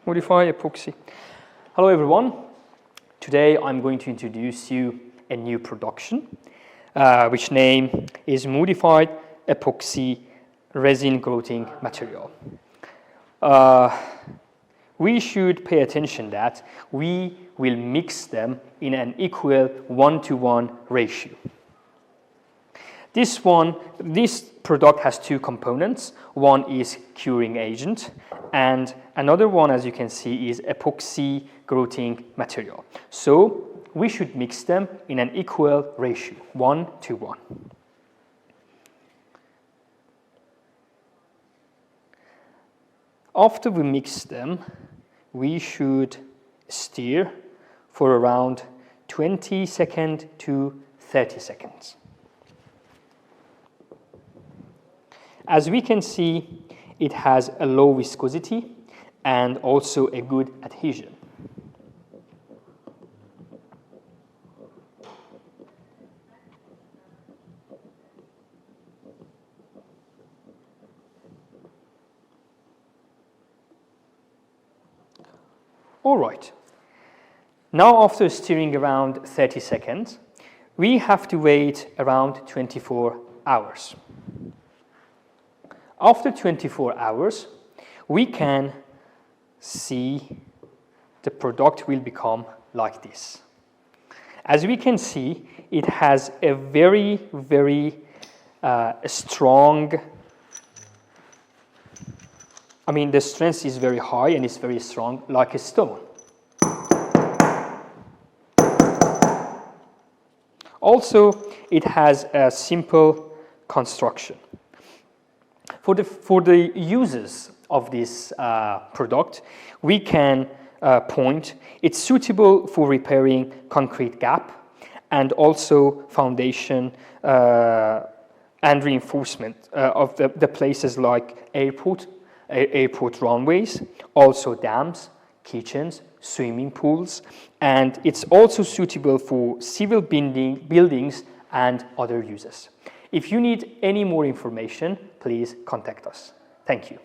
Modify epoxy. Hello everyone. Today I'm going to introduce you a new production, which name is Modified Epoxy Resin Grouting material. We should pay attention that we will mix them in an equal 1-to-1 ratio. This product has two components. One is curing agent, and another one, as you can see, is epoxy grouting material. So we should mix them in an equal ratio, 1-to-1. After we mix them, we should stir for around 20 seconds to 30 seconds. As we can see, it has a low viscosity and also a good adhesion. All right. Now, after stirring around 30 seconds, we have to wait around 24 hours. After 24 hours, we can see the product will become like this. As we can see, it has a very strong, the strength is very high and it's very strong, like a stone. Also, it has a simple construction. For the users of this product, we can point it's suitable for repairing concrete gap and also foundation and reinforcement of the places like airport runways, also dams, kitchens, swimming pools, and it's also suitable for civil buildings and other uses. If you need any more information, please contact us. Thank you.